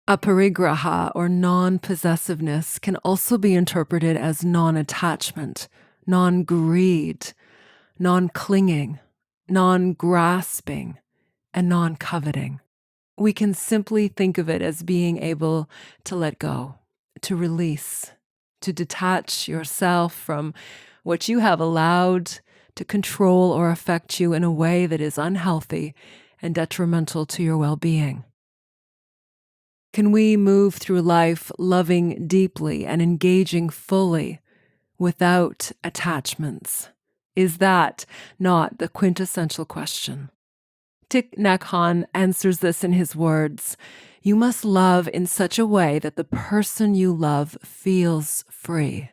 Aparigraha, or non-possessiveness, can also be interpreted as non-attachment, non-greed, non-clinging, non-grasping, and non-coveting. We can simply think of it as being able to let go, to release, to detach yourself from what you have allowed to control or affect you in a way that is unhealthy and detrimental to your well-being. Can we move through life loving deeply and engaging fully without attachments? Is that not the quintessential question? Thich Nhat Hanh answers this in his words, "You must love in such a way that the person you love feels free."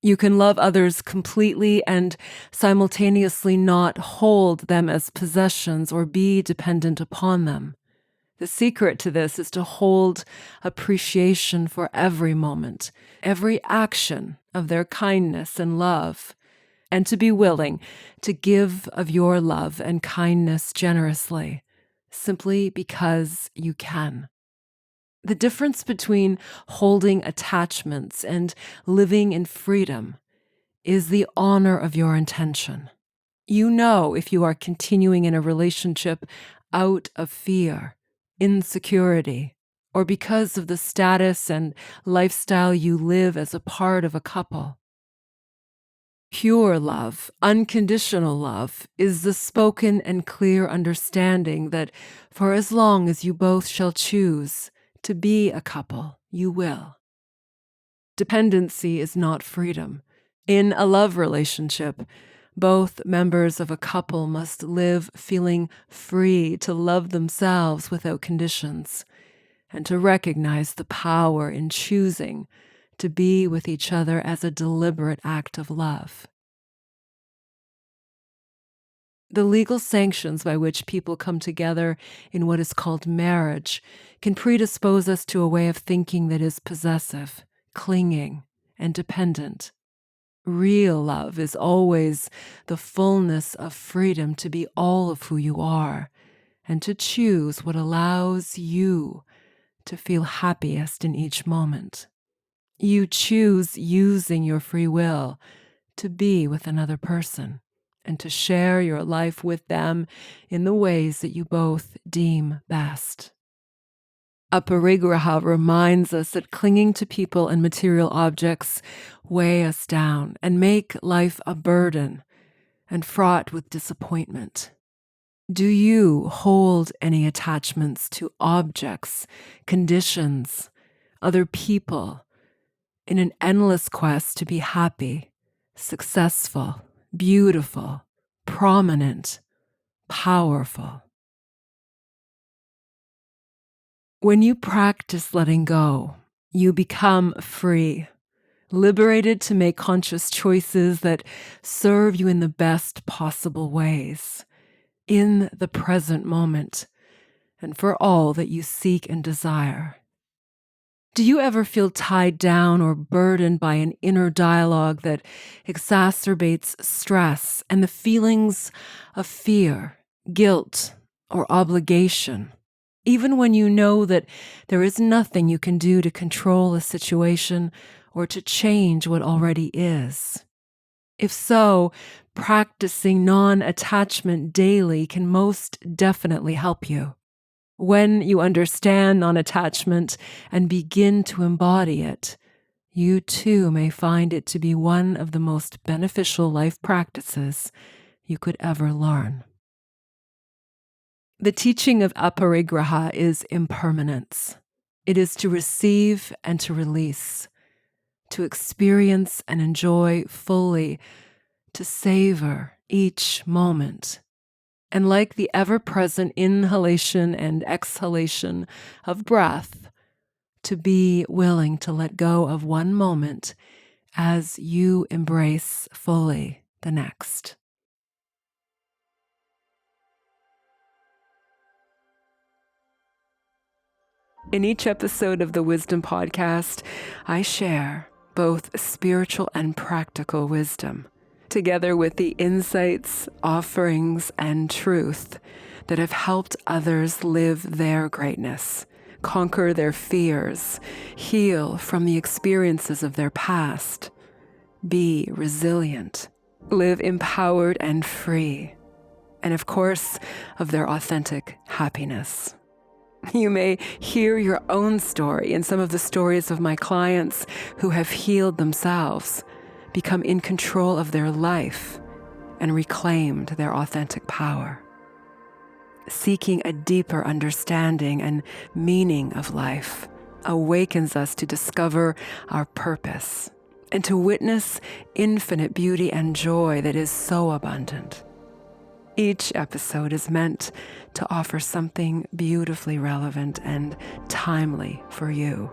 You can love others completely and simultaneously not hold them as possessions or be dependent upon them. The secret to this is to hold appreciation for every moment, every action of their kindness and love, and to be willing to give of your love and kindness generously, simply because you can. The difference between holding attachments and living in freedom is the honor of your intention. You know if you are continuing in a relationship out of fear, insecurity, or because of the status and lifestyle you live as a part of a couple. Pure love, unconditional love, is the spoken and clear understanding that for as long as you both shall choose to be a couple, you will. Dependency is not freedom. In a love relationship, both members of a couple must live feeling free to love themselves without conditions and to recognize the power in choosing to be with each other as a deliberate act of love. The legal sanctions by which people come together in what is called marriage can predispose us to a way of thinking that is possessive, clinging, and dependent. Real love is always the fullness of freedom to be all of who you are and to choose what allows you to feel happiest in each moment. You choose using your free will to be with another person and to share your life with them in the ways that you both deem best. Aparigraha reminds us that clinging to people and material objects weigh us down and make life a burden and fraught with disappointment. Do you hold any attachments to objects, conditions, other people in an endless quest to be happy, successful, beautiful, prominent, powerful? When you practice letting go, you become free, liberated to make conscious choices that serve you in the best possible ways, in the present moment, and for all that you seek and desire. Do you ever feel tied down or burdened by an inner dialogue that exacerbates stress and the feelings of fear, guilt, or obligation? Even when you know that there is nothing you can do to control a situation or to change what already is. If so, practicing non-attachment daily can most definitely help you. When you understand non-attachment and begin to embody it, you too may find it to be one of the most beneficial life practices you could ever learn. The teaching of Aparigraha is impermanence. It is to receive and to release, to experience and enjoy fully, to savor each moment. And like the ever-present inhalation and exhalation of breath, to be willing to let go of one moment as you embrace fully the next. In each episode of the Wisdom Podcast, I share both spiritual and practical wisdom, together with the insights, offerings, and truth that have helped others live their greatness, conquer their fears, heal from the experiences of their past, be resilient, live empowered and free, and of course, of their authentic happiness. You may hear your own story in some of the stories of my clients who have healed themselves, become in control of their life, and reclaimed their authentic power. Seeking a deeper understanding and meaning of life awakens us to discover our purpose and to witness infinite beauty and joy that is so abundant. Each episode is meant to offer something beautifully relevant and timely for you.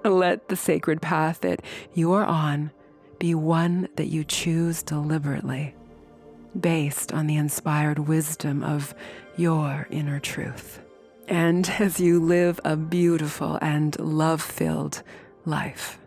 Let the sacred path that you are on be one that you choose deliberately, based on the inspired wisdom of your inner truth. And as you live a beautiful and love-filled life.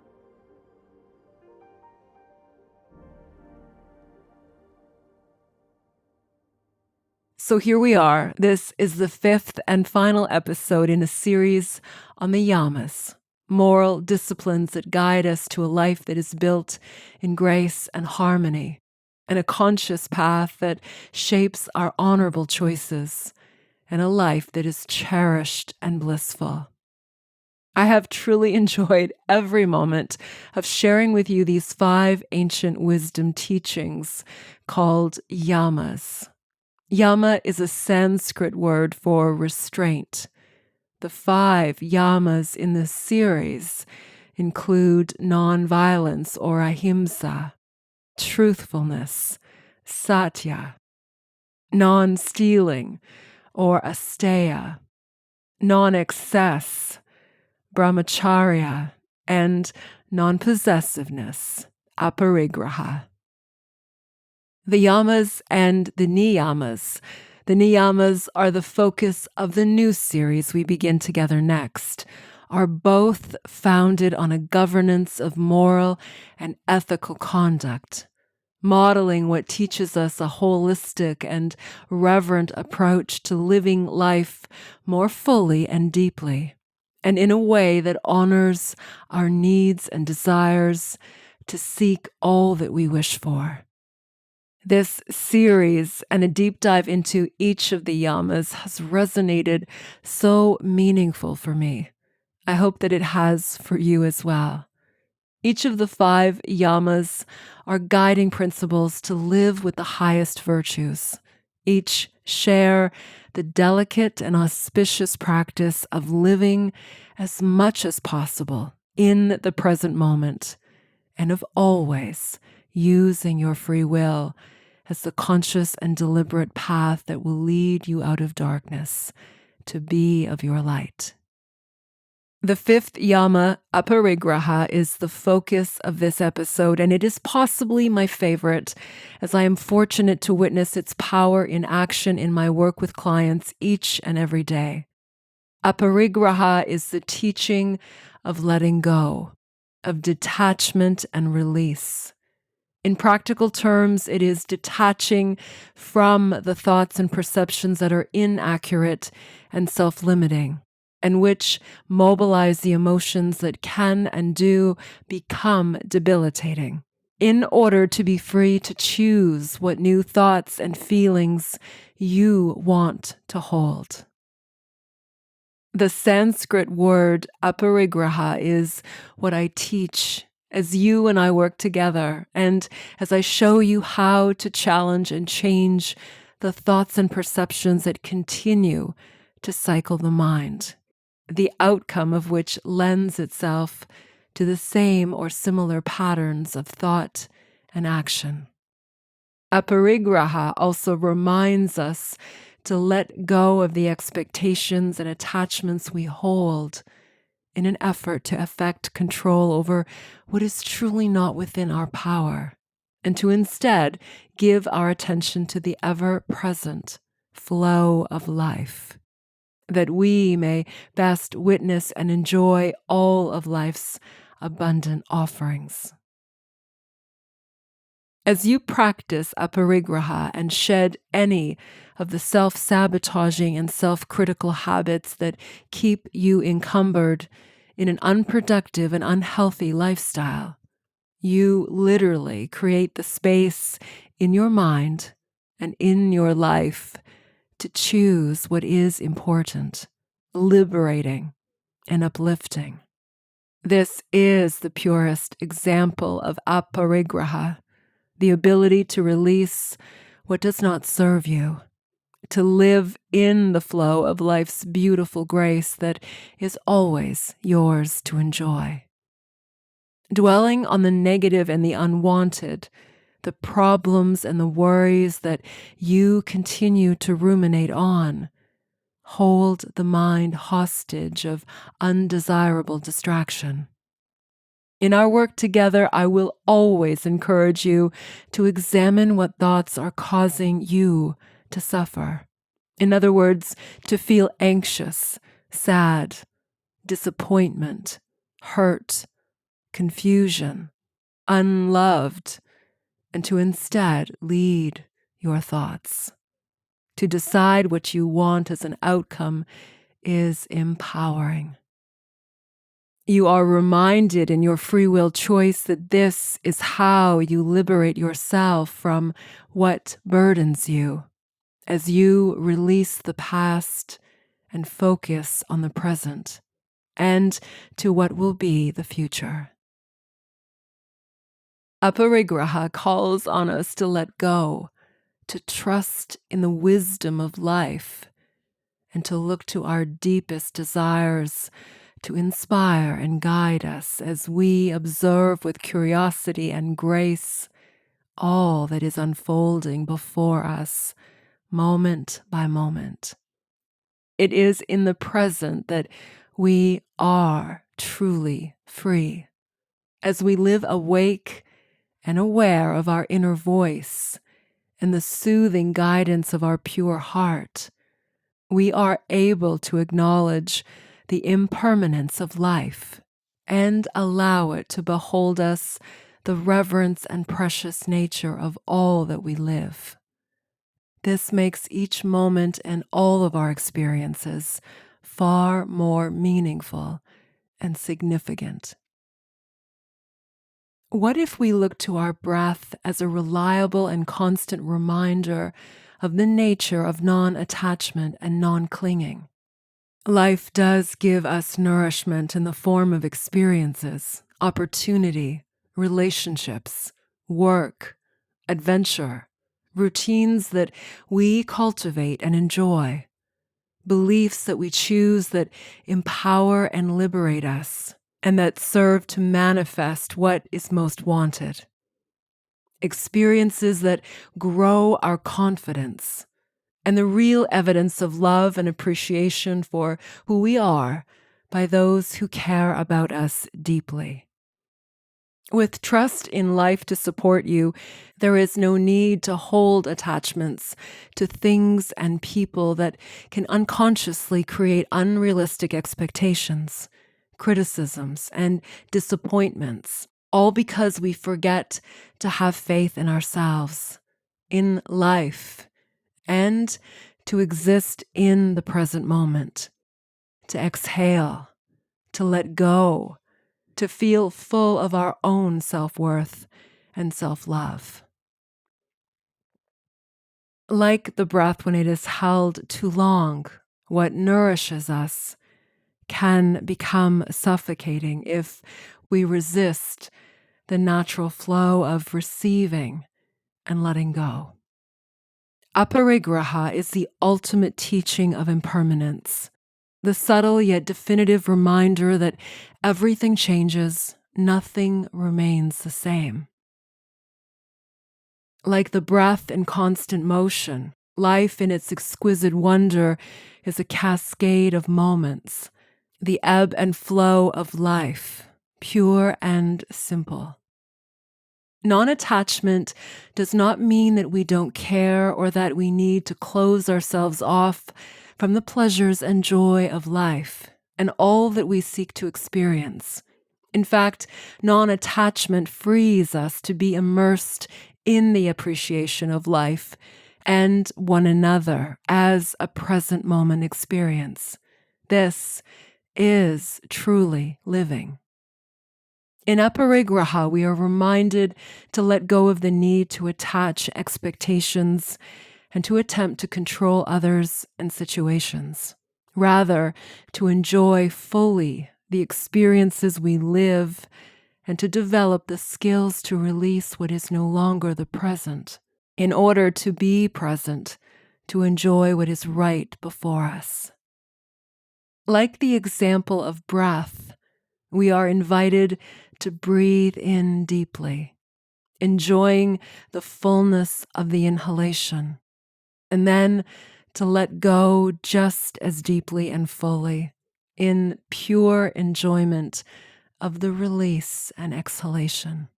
So here we are. This is the 5th and final episode in a series on the Yamas, moral disciplines that guide us to a life that is built in grace and harmony, and a conscious path that shapes our honorable choices, and a life that is cherished and blissful. I have truly enjoyed every moment of sharing with you these 5 ancient wisdom teachings called Yamas. Yama is a Sanskrit word for restraint. The 5 yamas in this series include non-violence or ahimsa, truthfulness, satya, non-stealing or asteya, non-excess, brahmacharya, and non-possessiveness, aparigraha. The yamas and the niyamas. The niyamas are the focus of the new series we begin together next, are both founded on a governance of moral and ethical conduct, modeling what teaches us a holistic and reverent approach to living life more fully and deeply, and in a way that honors our needs and desires to seek all that we wish for. This series and a deep dive into each of the yamas has resonated so meaningful for me. I hope that it has for you as well. Each of the 5 yamas are guiding principles to live with the highest virtues. Each share the delicate and auspicious practice of living as much as possible in the present moment, and of always using your free will as the conscious and deliberate path that will lead you out of darkness to be of your light. The 5th yama, Aparigraha, is the focus of this episode, and it is possibly my favorite, as I am fortunate to witness its power in action in my work with clients each and every day. Aparigraha is the teaching of letting go, of detachment and release. In practical terms, it is detaching from the thoughts and perceptions that are inaccurate and self-limiting, and which mobilize the emotions that can and do become debilitating, in order to be free to choose what new thoughts and feelings you want to hold. The Sanskrit word aparigraha is what I teach as you and I work together, and as I show you how to challenge and change the thoughts and perceptions that continue to cycle the mind, the outcome of which lends itself to the same or similar patterns of thought and action. Aparigraha also reminds us to let go of the expectations and attachments we hold in an effort to effect control over what is truly not within our power, and to instead give our attention to the ever-present flow of life, that we may best witness and enjoy all of life's abundant offerings. As you practice Aparigraha and shed any of the self-sabotaging and self-critical habits that keep you encumbered in an unproductive and unhealthy lifestyle, you literally create the space in your mind and in your life to choose what is important, liberating, and uplifting. This is the purest example of Aparigraha, the ability to release what does not serve you, to live in the flow of life's beautiful grace that is always yours to enjoy. Dwelling on the negative and the unwanted, the problems and the worries that you continue to ruminate on, hold the mind hostage of undesirable distraction. In our work together, I will always encourage you to examine what thoughts are causing you to suffer. In other words, to feel anxious, sad, disappointment, hurt, confusion, unloved, and to instead lead your thoughts. To decide what you want as an outcome is empowering. You are reminded in your free will choice that this is how you liberate yourself from what burdens you, as you release the past and focus on the present and to what will be the future. Aparigraha calls on us to let go, to trust in the wisdom of life, and to look to our deepest desires to inspire and guide us as we observe with curiosity and grace all that is unfolding before us, moment by moment. It is in the present that we are truly free. As we live awake and aware of our inner voice and the soothing guidance of our pure heart, we are able to acknowledge the impermanence of life and allow it to behold us the reverence and precious nature of all that we live. This makes each moment and all of our experiences far more meaningful and significant. What if we look to our breath as a reliable and constant reminder of the nature of non-attachment and non-clinging? Life does give us nourishment in the form of experiences, opportunity, relationships, work, adventure, routines that we cultivate and enjoy, beliefs that we choose that empower and liberate us, and that serve to manifest what is most wanted. Experiences that grow our confidence, and the real evidence of love and appreciation for who we are by those who care about us deeply. With trust in life to support you, there is no need to hold attachments to things and people that can unconsciously create unrealistic expectations, criticisms, and disappointments, all because we forget to have faith in ourselves, in life, and to exist in the present moment, to exhale, to let go, to feel full of our own self-worth and self-love. Like the breath, when it is held too long, what nourishes us can become suffocating if we resist the natural flow of receiving and letting go. Aparigraha is the ultimate teaching of impermanence, the subtle yet definitive reminder that everything changes, nothing remains the same. Like the breath in constant motion, life in its exquisite wonder is a cascade of moments, the ebb and flow of life, pure and simple. Non-attachment does not mean that we don't care or that we need to close ourselves off from the pleasures and joy of life and all that we seek to experience. In fact, non-attachment frees us to be immersed in the appreciation of life and one another as a present moment experience. This is truly living. In Aparigraha, we are reminded to let go of the need to attach expectations and to attempt to control others and situations. Rather, to enjoy fully the experiences we live and to develop the skills to release what is no longer the present, in order to be present, to enjoy what is right before us. Like the example of breath, we are invited to breathe in deeply, enjoying the fullness of the inhalation, and then to let go just as deeply and fully in pure enjoyment of the release and exhalation.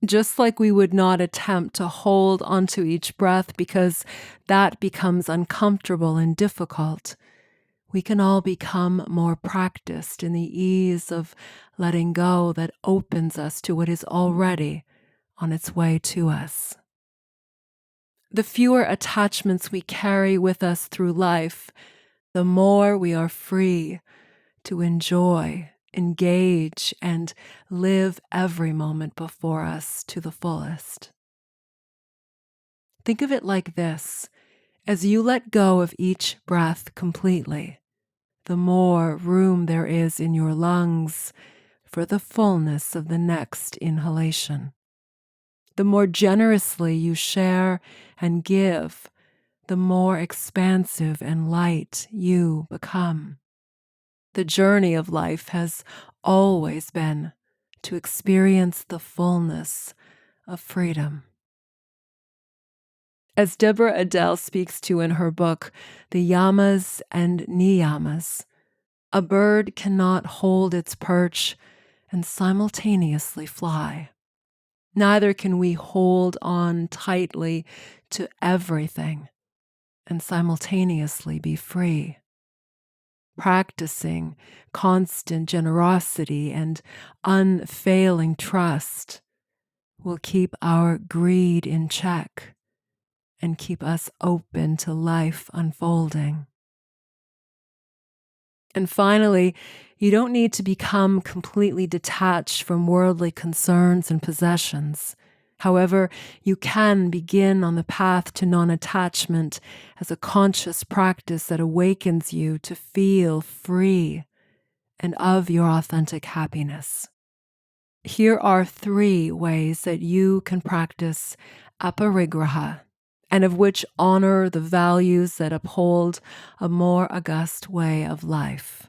Just like we would not attempt to hold onto each breath because that becomes uncomfortable and difficult, we can all become more practiced in the ease of letting go that opens us to what is already on its way to us. The fewer attachments we carry with us through life, the more we are free to enjoy, engage, and live every moment before us to the fullest. Think of it like this: as you let go of each breath completely, the more room there is in your lungs for the fullness of the next inhalation. The more generously you share and give, the more expansive and light you become. The journey of life has always been to experience the fullness of freedom. As Deborah Adele speaks to in her book, The Yamas and Niyamas, a bird cannot hold its perch and simultaneously fly. Neither can we hold on tightly to everything and simultaneously be free. Practicing constant generosity and unfailing trust will keep our greed in check and keep us open to life unfolding. And finally, you don't need to become completely detached from worldly concerns and possessions. However, you can begin on the path to non-attachment as a conscious practice that awakens you to feel free and of your authentic happiness. Here are 3 ways that you can practice Aparigraha, and of which honor the values that uphold a more august way of life.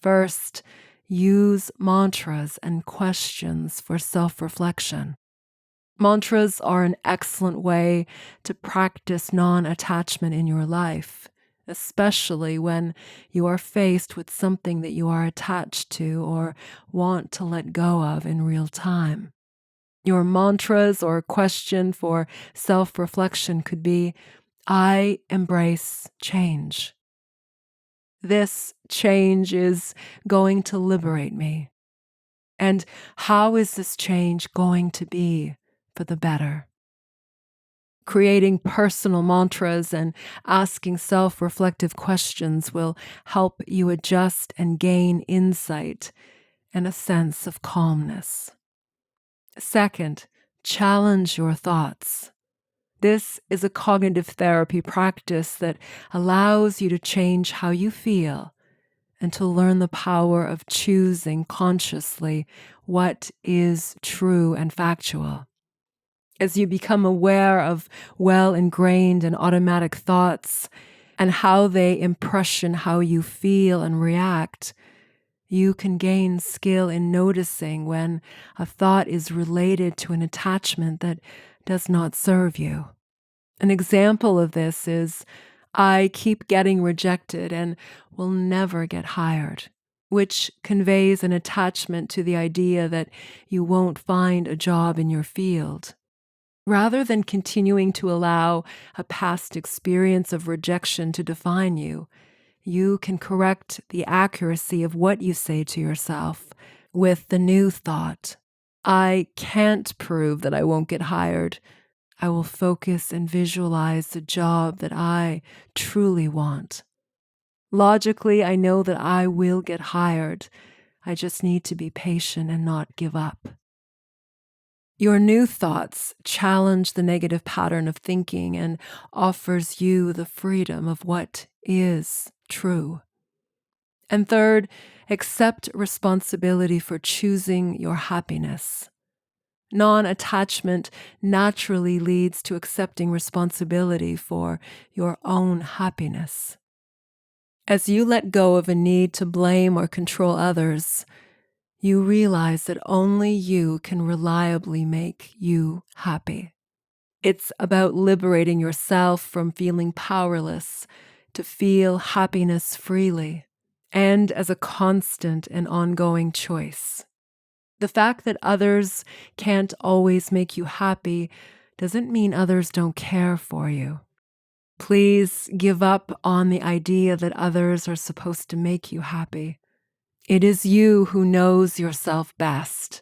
First, use mantras and questions for self-reflection. Mantras are an excellent way to practice non-attachment in your life, especially when you are faced with something that you are attached to or want to let go of in real time. Your mantras or question for self-reflection could be, I embrace change. This change is going to liberate me. And how is this change going to be for the better? Creating personal mantras and asking self-reflective questions will help you adjust and gain insight and a sense of calmness. Second, challenge your thoughts. This is a cognitive therapy practice that allows you to change how you feel and to learn the power of choosing consciously what is true and factual. As you become aware of well-ingrained and automatic thoughts and how they impression how you feel and react, you can gain skill in noticing when a thought is related to an attachment that does not serve you. An example of this is, I keep getting rejected and will never get hired, which conveys an attachment to the idea that you won't find a job in your field. Rather than continuing to allow a past experience of rejection to define you, you can correct the accuracy of what you say to yourself with the new thought, I can't prove that I won't get hired. I will focus and visualize the job that I truly want. Logically, I know that I will get hired. I just need to be patient and not give up. Your new thoughts challenge the negative pattern of thinking and offers you the freedom of what is true. And third, accept responsibility for choosing your happiness. Non-attachment naturally leads to accepting responsibility for your own happiness. As you let go of a need to blame or control others, you realize that only you can reliably make you happy. It's about liberating yourself from feeling powerless to feel happiness freely and as a constant and ongoing choice. The fact that others can't always make you happy doesn't mean others don't care for you. Please give up on the idea that others are supposed to make you happy. It is you who knows yourself best,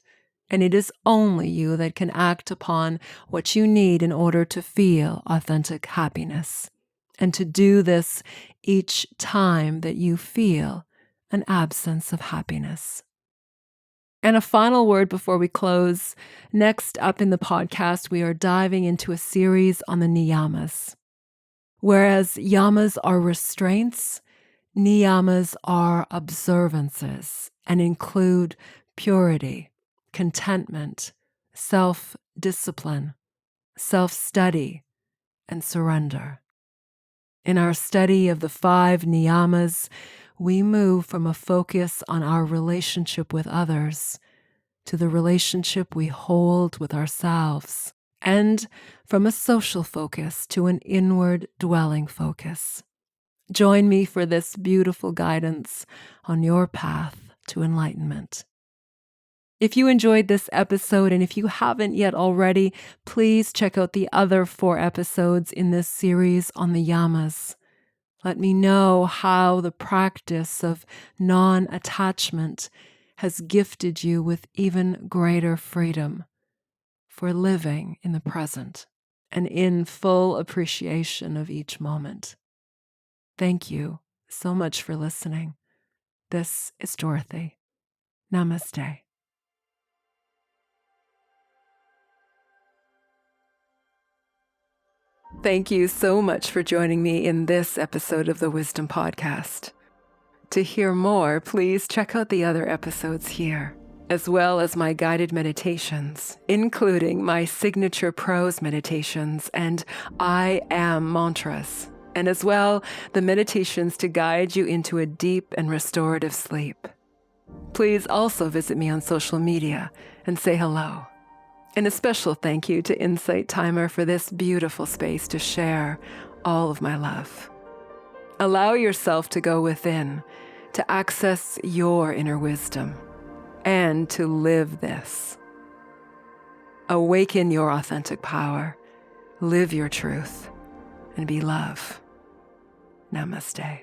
and it is only you that can act upon what you need in order to feel authentic happiness, and to do this each time that you feel an absence of happiness. And a final word before we close. Next up in the podcast, we are diving into a series on the Niyamas. Whereas Yamas are restraints, Niyamas are observances and include purity, contentment, self-discipline, self-study, and surrender. In our study of the 5 Niyamas, we move from a focus on our relationship with others to the relationship we hold with ourselves, and from a social focus to an inward dwelling focus. Join me for this beautiful guidance on your path to enlightenment. If you enjoyed this episode, and if you haven't yet already, please check out the other 4 episodes in this series on the Yamas. Let me know how the practice of non-attachment has gifted you with even greater freedom for living in the present and in full appreciation of each moment. Thank you so much for listening. This is Dorothy. Namaste. Thank you so much for joining me in this episode of the Wisdom Podcast. To hear more, please check out the other episodes here, as well as my guided meditations, including my signature prose meditations and I am mantras, and as well the meditations to guide you into a deep and restorative sleep. Please also visit me on social media and say hello. And a special thank you to Insight Timer for this beautiful space to share all of my love. Allow yourself to go within, to access your inner wisdom, and to live this. Awaken your authentic power, live your truth, and be love. Namaste.